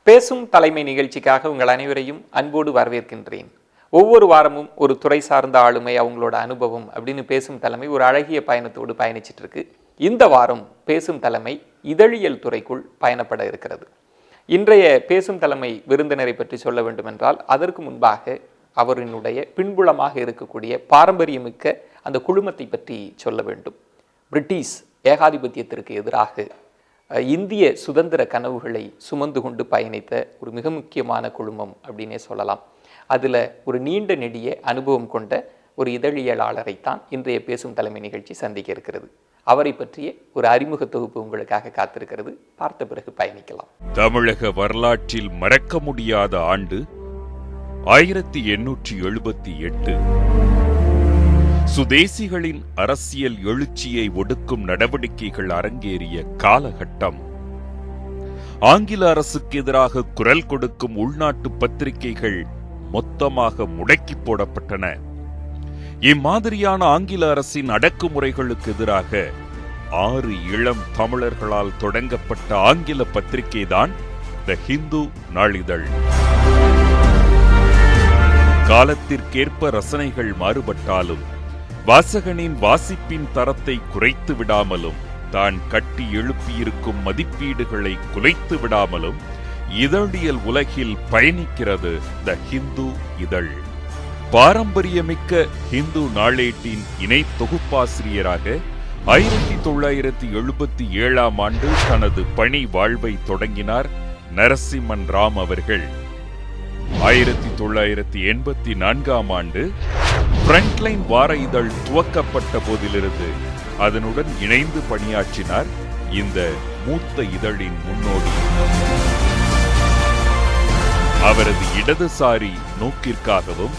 பேசும் தலைமை நிகழ்ச்சிக்காக உங்கள் அனைவரையும் அன்போடு வரவேற்கின்றேன். ஒவ்வொரு வாரமும் ஒரு துறை சார்ந்த ஆளுமை, அவங்களோட அனுபவம் அப்படின்னு பேசும் தலைமை ஒரு அழகிய பயணத்தோடு பயணிச்சிட்டு இருக்கு. இந்த வாரம் பேசும் தலைமை இதழியல் துறைக்குள் பயணப்பட இருக்கிறது. இன்றைய பேசும் தலைமை விருந்தினரை பற்றி சொல்ல வேண்டுமென்றால் அதற்கு முன்பாக அவரினுடைய பின்புலமாக இருக்கக்கூடிய பாரம்பரியமிக்க அந்த குழுமத்தை பற்றி சொல்ல வேண்டும். பிரிட்டிஷ் ஏகாதிபத்தியத்திற்கு எதிராக இந்திய சுதந்திர கனவுகளை சுமந்து கொண்டு பயணித்த ஒரு மிக முக்கியமான குழுமம் அப்படின்னே சொல்லலாம். அதில் ஒரு நீண்ட நெடிய அனுபவம் கொண்ட ஒரு இதழியலாளரைத்தான் இன்றைய பேசும் தலைமை நிகழ்ச்சி சந்திக்க இருக்கிறது. அவரை பற்றிய ஒரு அறிமுக தொகுப்பு உங்களுக்காக காத்திருக்கிறது. பார்த்த பிறகு பயணிக்கலாம். தமிழக வரலாற்றில் மறக்க முடியாத ஆண்டு 1878. சுதேசிகளின் அரசியல் எழுச்சியை ஒடுக்கும் நடவடிக்கைகள் அரங்கேறிய காலகட்டம். ஆங்கில அரசுக்கு எதிராக குரல் கொடுக்கும் உள்நாட்டு பத்திரிகைகள் மொத்தமாக முடக்கி போடப்பட்டன. இம்மாதிரியான ஆங்கில அரசின் அடக்குமுறைகளுக்கு எதிராக 6 இளம் தமிழர்களால் தொடங்கப்பட்ட ஆங்கில பத்திரிகைதான் தி ஹிந்து நாளிதழ். காலத்திற்கேற்ப ரசனைகள் மாறுபட்டாலும் வாசகனின் வாசிப்பின் தரத்தை குறைத்து விடாமலும் தான் கட்டி எழுப்பியிருக்கும் மதிப்பீடுகளை குலைத்து விடாமலும் இதழியல் உலகில் பயணிக்கிறது தி ஹிந்து இதழ். பாரம்பரியமிக்க ஹிந்து நாளேட்டின் இணை தொகுப்பாசிரியராக 1977ஆம் ஆண்டு தனது பணி வாழ்வை தொடங்கினார் நரசிம்மன் ராம் அவர்கள். 1984ஆம் ஆண்டு ஃப்ரண்ட்லைன் வார இதழ் துவக்கப்பட்ட போதிலிருந்து அதனுடன் இணைந்து பணியாற்றினார் இந்த மூத்த இதழின் முன்னோடி. அவரது இடதுசாரி நோக்கிற்காகவும்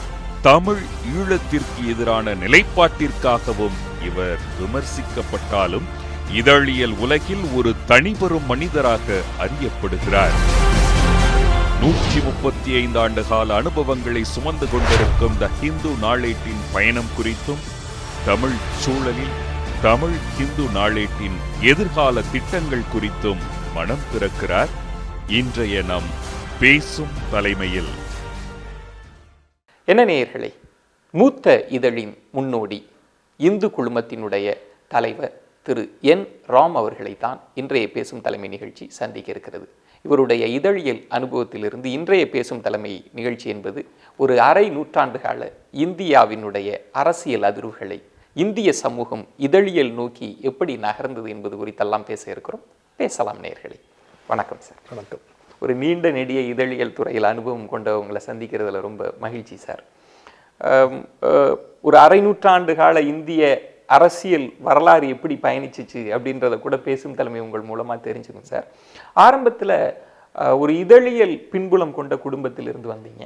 தமிழ் ஈழத்திற்கு எதிரான நிலைப்பாட்டிற்காகவும் இவர் விமர்சிக்கப்பட்டாலும் இதழியல் உலகில் ஒரு தனிபெரும் மனிதராக அறியப்படுகிறார். 135 ஆண்டு கால அனுபவங்களை சுமந்து கொண்டிருக்கும் தி ஹிந்து நாளேட்டின் பயணம் குறித்தும், தமிழ் சூழலில் தமிழ் ஹிந்து நாளேட்டின் எதிர்கால திட்டங்கள் குறித்தும் மனம் திறக்கிறார் இன்றைய நம் பேசும் தலைமையில். என்ன நேயர்களே, மூத்த இதழின் முன்னோடி இந்து குழுமத்தினுடைய தலைவர் திரு என் ராம் அவர்களைத்தான் இன்றைய பேசும் தலைமை நிகழ்ச்சி சந்திக்க இருக்கிறது. இவருடைய இதழியல் அனுபவத்திலிருந்து இன்றைய பேசும் தலைமை நிகழ்ச்சி என்பது ஒரு அரை நூற்றாண்டு கால இந்தியாவினுடைய அரசியல் அதிர்வுகளை இந்திய சமூகம் இதழியல் நோக்கி எப்படி நகர்ந்தது என்பது குறித்தெல்லாம் பேச இருக்கிறோம். பேசலாம் நேயர்களே. வணக்கம் சார். வணக்கம். ஒரு நீண்ட நெடிய இதழியல் துறையில் அனுபவம் கொண்டவங்களை சந்திக்கிறதுல ரொம்ப மகிழ்ச்சி சார். ஒரு அரை நூற்றாண்டு கால இந்திய அரசியல் வரலாறு எப்படி பயணிச்சிச்சு அப்படின்றத கூட பேசும் தலைமை உங்கள் மூலமாக தெரிஞ்சுக்கணும் சார். ஆரம்பத்தில் ஒரு இதழியல் பின்புலம் கொண்ட குடும்பத்திலிருந்து வந்தீங்க.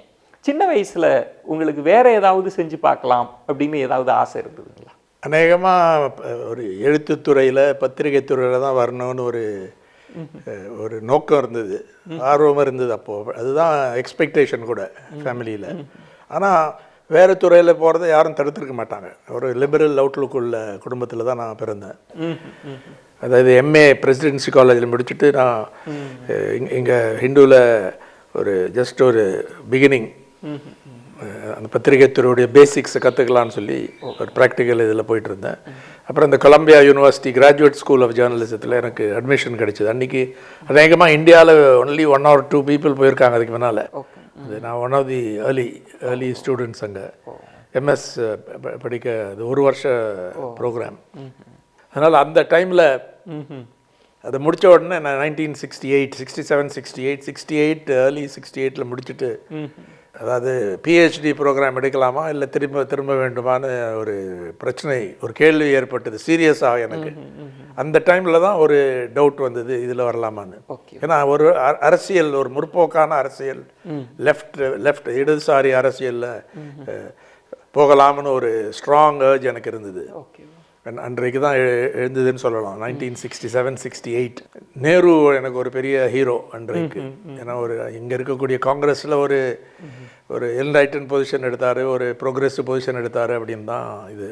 சின்ன வயசில் உங்களுக்கு வேற ஏதாவது செஞ்சு பார்க்கலாம் அப்படின்னு ஏதாவது ஆசை இருந்ததுங்களா? அநேகமாக ஒரு எழுத்துத்துறையில் பத்திரிகை துறையில் தான் வரணும்னு ஒரு நோக்கம் இருந்தது, ஆர்வமாக இருந்தது. அப்போது அதுதான் எக்ஸ்பெக்டேஷன் கூட ஃபேமிலியில். ஆனால் வேறு துறையில் போகிறத யாரும் தடுத்துருக்க மாட்டாங்க. ஒரு லிபரல் அவுட்லுக் உள்ள குடும்பத்தில் தான் நான் பிறந்தேன். அதாவது எம்ஏ பிரசிடென்சி காலேஜில் முடிச்சுட்டு நான் இங்கே ஹிந்துவில் ஒரு பிகினிங் அந்த பத்திரிகை துறையுடைய பேசிக்ஸை கற்றுக்கலான்னு சொல்லி ஒரு ப்ராக்டிக்கல் இதில் போயிட்டு இருந்தேன். அப்புறம் இந்த Columbia university graduate school of ஜேர்னலிசத்தில் எனக்கு அட்மிஷன் கிடைச்சிது. அன்றைக்கி அநேகமாக இந்தியாவில் ஒன்லி 1 or 2 people போயிருக்காங்க அதுக்கு முன்னால். நான் one of the early students அங்கே எம்எஸ் படிக்க அது 1 வருஷ ப்ரோக்ராம். அதனால் அந்த டைமில் அதை முடித்த உடனே நான் 1968, 67, 68 ஏர்லி 68 முடிச்சுட்டு, அதாவது பிஹெச்டி ப்ரோக்ராம் எடுக்கலாமா இல்லை திரும்ப வேண்டுமான்னு ஒரு பிரச்சனை, ஒரு கேள்வி ஏற்பட்டது சீரியஸாக எனக்கு. அந்த டைமில் தான் ஒரு டவுட் வந்தது, இதில் வரலாமான்னு. ஏன்னா ஒரு அரசியல், ஒரு முற்போக்கான அரசியல், லெஃப்ட் இடதுசாரி அரசியலில் போகலாம்னு ஒரு ஸ்ட்ராங் ஏர்ஜ் எனக்கு இருந்தது. அன்றைக்கு தான் எழுந்ததுன்னு சொல்லலாம். 1967, 68 நேரு எனக்கு ஒரு பெரிய ஹீரோ அன்றைக்கு. ஏன்னா இங்கே இருக்கக்கூடிய காங்கிரஸில் ஒரு என்லைட்டன் பொசிஷன் எடுத்தார், ஒரு ப்ரோக்ரெசிவ் பொசிஷன் எடுத்தார் அப்படின்னு தான். இது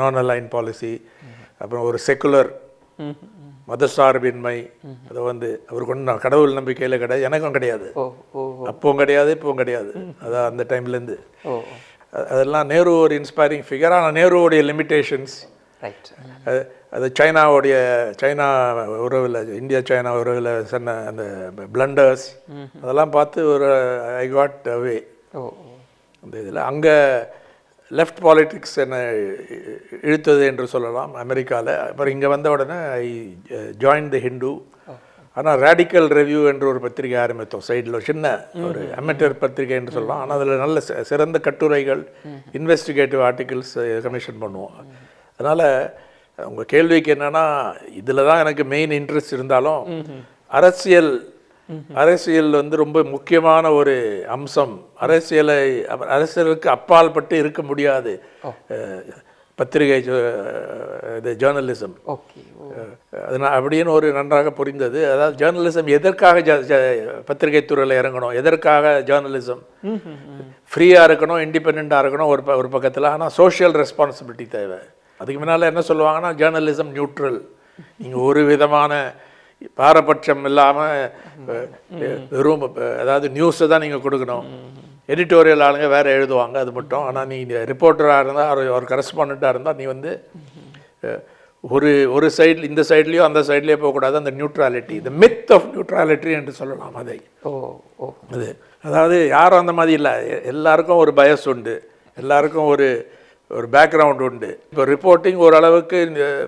நான் அலைன் பாலிசி, அப்புறம் ஒரு செக்குலர் மதசார்பின்மை, அதை வந்து அவருக்கு ஒன்றும் கடவுள் நம்பிக்கையில் கிடையாது, எனக்கும் கிடையாது, ஓ ஓ அப்பவும் கிடையாது இப்பவும் கிடையாது. அதான் அந்த டைம்லேருந்து ஓ அதெல்லாம் நேரு ஒரு இன்ஸ்பைரிங் ஃபிகர். ஆனால் நேருவோடைய லிமிட்டேஷன்ஸ், ரைட். அது சைனா உறவில், இந்தியா சைனா உறவில் சொன்ன அந்த பிளண்டர்ஸ் அதெல்லாம் பார்த்து ஒரு ஐ காட் அவே. ஓ அந்த இதில் அங்கே லெஃப்ட் பாலிட்டிக்ஸ் என்னை இழுத்தது என்று சொல்லலாம் அமெரிக்காவில். அப்புறம் இங்கே வந்த உடனே ஐ ஜாயின் தி ஹிந்து. ஆனால் ரேடிக்கல் ரிவ்யூ என்று ஒரு பத்திரிகை ஆரம்பித்தோம் சைடில், சின்ன ஒரு அமெட்டர் பத்திரிகை என்று சொல்லலாம். ஆனால் அதில் நல்ல சிறந்த கட்டுரைகள், இன்வெஸ்டிகேட்டிவ் ஆர்டிகிள்ஸ் கமிஷன் பண்ணுவோம். அதனால் உங்கள் கேள்விக்கு என்னென்னா, இதில் தான் எனக்கு மெயின் இன்ட்ரெஸ்ட் இருந்தாலும் அரசியல் வந்து ரொம்ப முக்கியமான ஒரு அம்சம். அரசியலுக்கு அப்பால் பட்டு இருக்க முடியாது பத்திரிகை, இது ஜேர்னலிசம். ஓகே. அது அப்படின்னு ஒரு நன்றாக புரிந்தது. அதாவது ஜேர்னலிசம் எதற்காக பத்திரிகை துறையில் இறங்கணும், எதற்காக ஜேர்னலிசம் ஃப்ரீயாக இருக்கணும், இண்டிபெண்ட்டாக இருக்கணும் ஒரு பக்கத்தில். ஆனால் சோஷியல் ரெஸ்பான்சிபிலிட்டி தேவை. அதுக்கு முன்னால் என்ன சொல்லுவாங்கன்னா, ஜேர்னலிசம் நியூட்ரல், நீங்கள் ஒரு விதமான பாரபட்சம் இல்லாமல் வெறும் அதாவது நியூஸை தான் நீங்கள் கொடுக்கணும். எடிட்டோரியல் ஆளுங்க வேறு எழுதுவாங்க, அது மட்டும். ஆனால் நீ ரிப்போர்ட்டராக இருந்தால், ஒரு கரஸ்பாண்டண்ட்டாக இருந்தால், நீ வந்து ஒரு சைடில், இந்த சைட்லேயோ அந்த சைட்லேயோ போகக்கூடாது. அந்த neutrality, the myth of neutrality என்று சொல்லலாம் அதை. அது அதாவது யாரும் அந்த மாதிரி இல்லை, எல்லாருக்கும் ஒரு பயஸ் உண்டு, எல்லாருக்கும் ஒரு பேக்ரவுண்ட் உண்டு. இப்போ ரிப்போர்ட்டிங் ஓரளவுக்கு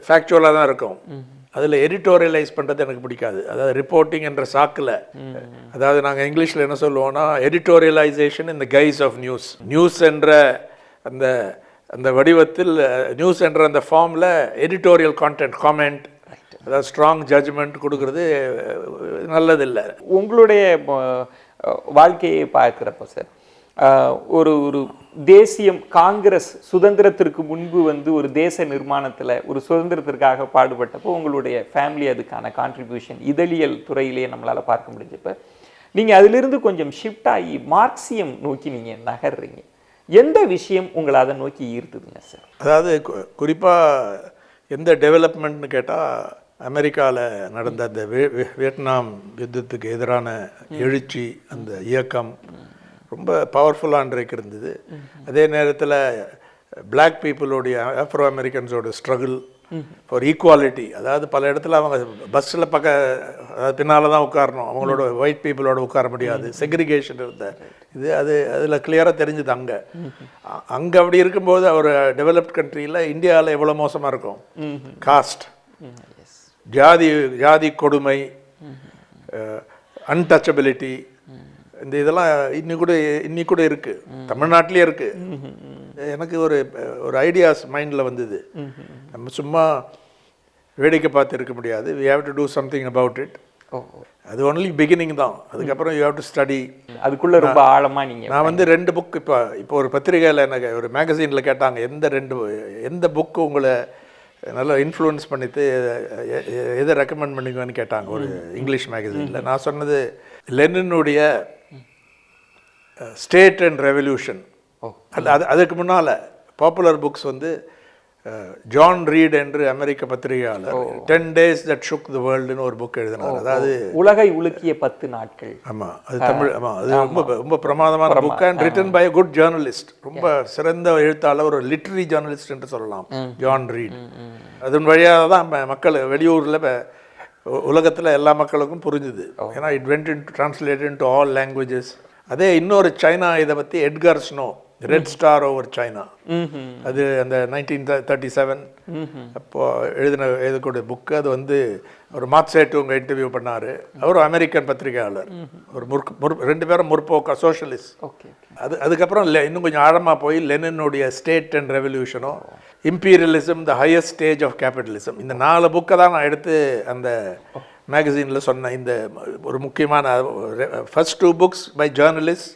ஃபேக்சுவலாக தான் இருக்கும். அதில் எடிட்டோரியலைஸ் பண்ணுறது எனக்கு பிடிக்காது. அதாவது ரிப்போர்ட்டிங் என்ற சாக்கில், அதாவது நாங்கள் இங்கிலீஷில் என்ன சொல்லுவோம்னா, எடிட்டோரியலைசேஷன் இன் த கைஸ் ஆஃப் நியூஸ் என்ற அந்த வடிவத்தில், நியூஸ் என்ற அந்த ஃபார்மில் எடிட்டோரியல் காமெண்ட், அதாவது ஸ்ட்ராங் ஜட்ஜ்மெண்ட் கொடுக்கறது நல்லதில்லை. உங்களுடைய வாழ்க்கையை பார்க்குறப்போ சார், ஒரு தேசியம், காங்கிரஸ் சுதந்திரத்திற்கு முன்பு வந்து ஒரு தேச நிர்மாணத்தில் ஒரு சுதந்திரத்திற்காக பாடுபட்டப்போ உங்களுடைய ஃபேமிலி அதுக்கான கான்ட்ரிபியூஷன் இதழியல் துறையிலேயே நம்மளால் பார்க்க முடிஞ்சப்போ, நீங்கள் அதிலிருந்து கொஞ்சம் ஷிஃப்ட் ஆகி மார்க்சியம் நோக்கி நீங்கள் நகர்றீங்க. எந்த விஷயம் உங்களை அதை நோக்கி ஈர்த்துதுங்க சார்? அதாவது குறிப்பாக எந்த டெவலப்மெண்ட்னு கேட்டால், அமெரிக்காவில் நடந்த அந்த வியட்நாம் யுத்தத்துக்கு எதிரான எழுச்சி, அந்த இயக்கம் ரொம்ப பவர்ஃபுல்லாக அன்றைக்கு இருந்தது. அதே நேரத்தில் பிளாக் பீப்புளோடைய, ஆஃப்ரோ அமெரிக்கன்ஸோட ஸ்ட்ரகிள் ஃபார் ஈக்குவாலிட்டி. அதாவது பல இடத்துல அவங்க பஸ்ஸில் பின்னால் தான் உட்காரணும், அவங்களோட ஒயிட் பீப்புளோட உட்கார முடியாது, செக்ரிகேஷன் இருந்த இது அதில் கிளியராக தெரிஞ்சுது. அங்கே அப்படி இருக்கும்போது ஒரு டெவலப்ட் கண்ட்ரியில், இந்தியாவில் எவ்வளோ மோசமாக இருக்கும், காஸ்ட், ஜாதி கொடுமை, அன்டச்சபிலிட்டி, இந்த இதெல்லாம் இன்னி கூட இருக்குது, தமிழ்நாட்டிலே இருக்குது. எனக்கு ஒரு ஐடியாஸ் மைண்டில் வந்தது. நம்ம சும்மா வேடிக்கை பார்த்து இருக்க முடியாது, we have to do something about it. அது ஒன்லி பிகினிங் தான். அதுக்கப்புறம் you have to study. அதுக்குள்ளே ரொம்ப ஆழமாக நீங்கள், நான் வந்து 2 புக், இப்போ ஒரு பத்திரிகையில் எனக்கு ஒரு மேகசீனில் கேட்டாங்க, எந்த புக்கு உங்களை நல்லா இன்ஃப்ளூயன்ஸ் பண்ணிட்டு எதை ரெக்கமெண்ட் பண்ணிக்குவேன்னு கேட்டாங்க, ஒரு இங்கிலீஷ் மேகசீனில். நான் சொன்னது லெனினுடைய ஸ்டேட் அண்ட் ரெவல்யூஷன். அதுக்கு முன்னால் பாப்புலர் புக்ஸ் வந்து ஜான் ரீட் என்று அமெரிக்க பத்திரிகையாளர் 10 days that shook the worldன்னு ஒரு புக் எழுதினார். அதாவது உலகை உலுக்கிய 10 நாட்கள். ஆமாம், அது தமிழ். ஆமாம், அது ரொம்ப பிரமாதமான book and written by a good journalist. ரொம்ப சிறந்த எழுத்தாளர், ஒரு லிட்ரரி ஜேர்னலிஸ்ட் என்று சொல்லலாம் ஜான் ரீட். அதன் வழியாக தான் மக்கள் வெளியூரில் உலகத்தில் எல்லா மக்களுக்கும் புரிஞ்சுது. ஏன்னா it went into translated into all languages. அதே இன்னொரு சைனா இதை பற்றி Edgar snow, red star over China, அது அந்த 1937 அப்போ எழுதக்கூடிய புக்கு. அது வந்து ஒரு மாத்சேட்டுங்க இன்டர்வியூ பண்ணார். அவர் அமெரிக்கன் பத்திரிகையாளர், ஒரு 2 பேரும் முற்போக்கா சோஷலிஸ்ட். அதுக்கப்புறம் இன்னும் கொஞ்சம் ஆழமாக போய் லெனினுடைய ஸ்டேட் அண்ட் ரெவல்யூஷனும், imperialism, the highest stage of capitalism, இந்த 4 புக்கை தான் நான் எடுத்து அந்த மேகசீனில் சொன்ன. இந்த ஒரு முக்கியமான ஃபர்ஸ்ட் 2 books பை ஜேர்னலிஸ்ட்.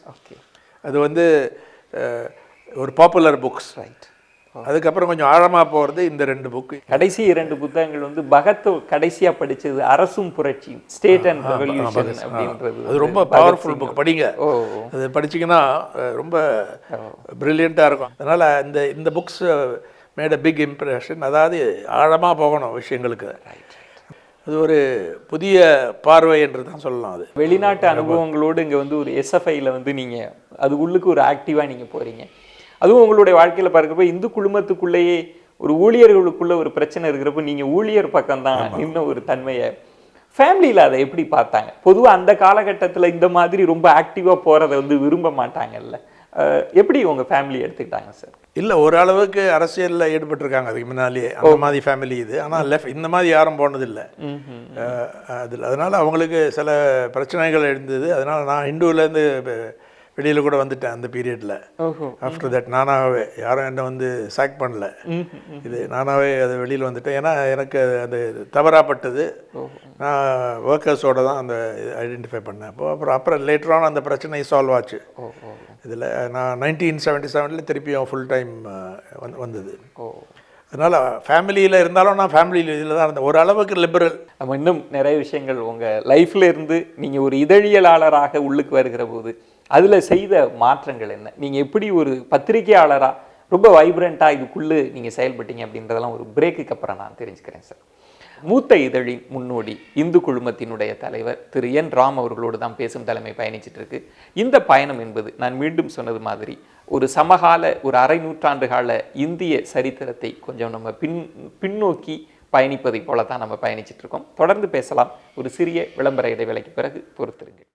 அது வந்து ஒரு பாப்புலர் புக்ஸ். ரைட். அதுக்கப்புறம் கொஞ்சம் ஆழமாக போகிறது இந்த 2 புக்கு. கடைசி 2 புத்தகங்கள் வந்து பகத் கடைசியாக படித்தது அரசும் புரட்சியும், ஸ்டேட் அண்ட் ரெவல்யூஷன் அப்படின்றது. அது ரொம்ப பவர்ஃபுல் புக், படிங்க. அது படிச்சிங்கன்னா ரொம்ப ப்ரில்லியண்ட்டாக இருக்கும். அதனால் இந்த books made a big impression. அதாவது ஆழமாக போகணும் விஷயங்களுக்கு. அது ஒரு புதிய பார்வை என்று தான் சொல்லலாம். அது வெளிநாட்டு அனுபவங்களோடு இங்கே வந்து ஒரு எஸ்எஃப்ஐயில் வந்து நீங்கள் அது உள்ளுக்கு ஒரு ஆக்டிவாக நீங்கள் போகிறீங்க. அதுவும் உங்களுடைய வாழ்க்கையில் பார்க்குறப்ப இந்து குழுமத்துக்குள்ளேயே ஒரு ஊழியர்களுக்குள்ள ஒரு பிரச்சனை இருக்கிறப்ப நீங்கள் ஊழியர் பக்கம்தான் இன்னும் ஒரு தன்மையை ஃபேமிலியில் அதை எப்படி பார்த்தாங்க? பொதுவாக அந்த காலகட்டத்தில் இந்த மாதிரி ரொம்ப ஆக்டிவாக போகிறத வந்து விரும்ப மாட்டாங்கல்ல, எப்படி உங்கள் ஃபேமிலி எடுத்துக்கிட்டாங்க சார்? இல்லை, ஓரளவுக்கு அரசியலில் ஈடுபட்டிருக்காங்க அதுக்கு முன்னாலேயே, அந்த மாதிரி ஃபேமிலி இது. ஆனால் இந்த மாதிரி யாரும் போனதில்லை அதில். அதனால் அவங்களுக்கு சில பிரச்சனைகள் இருந்தது. அதனால் நான் ஹிந்துவிலேருந்து வெளியில் கூட வந்துட்டேன் அந்த பீரியடில். ஆஃப்டர் தட் நானாகவே, யாரும் என்னை வந்து சாக் பண்ணல, இது நானாகவே அது வெளியில் வந்துட்டேன். ஏன்னா எனக்கு அது தவறாப்பட்டது. நான் ஒர்க்கர்ஸோட தான் அந்த ஐடென்டிஃபை பண்ணேன். அப்புறம் லேட்டரான அந்த பிரச்சனை சால்வ் ஆச்சு. இதில் நான் 1977 திருப்பியும் ஃபுல் டைம் வந்தது. அதனால் ஃபேமிலியில் இருந்தாலும் நான் ஃபேமிலியில் இதில் தான் இருந்தேன். ஓரளவுக்கு லிபரல். நம்ம இன்னும் நிறைய விஷயங்கள் உங்கள் லைஃப்பில் இருந்து நீங்கள் ஒரு இதழியலாளராக உள்ளுக்கு வருகிற போது அதில் செய்த மாற்றங்கள் என்ன? நீங்கள் எப்படி ஒரு பத்திரிகையாளராக ரொம்ப வைப்ரண்ட்டாக இதுக்குள்ளே நீங்கள் செயல்பட்டீங்க அப்படின்றதெல்லாம் ஒரு பிரேக்குக்கு அப்புறம் நான் தெரிஞ்சுக்கிறேன் சார். மூத்த இதழின் முன்னோடி இந்து குழுமத்தினுடைய தலைவர் திரு என் ராம் அவர்களோடு தான் பேசும் தலைமை பயணிச்சிட்டு இருக்கு. இந்த பயணம் என்பது நான் மீண்டும் சொன்னது மாதிரி ஒரு சமகால ஒரு அரை நூற்றாண்டு கால இந்திய சரித்திரத்தை கொஞ்சம் நம்ம பின்னோக்கி பயணிப்பதை போல தான் நம்ம பயணிச்சிட்டு இருக்கோம். தொடர்ந்து பேசலாம். ஒரு சிறிய விளம்பர இடைவேளைக்கு பிறகு பொறுத்திருங்கள்.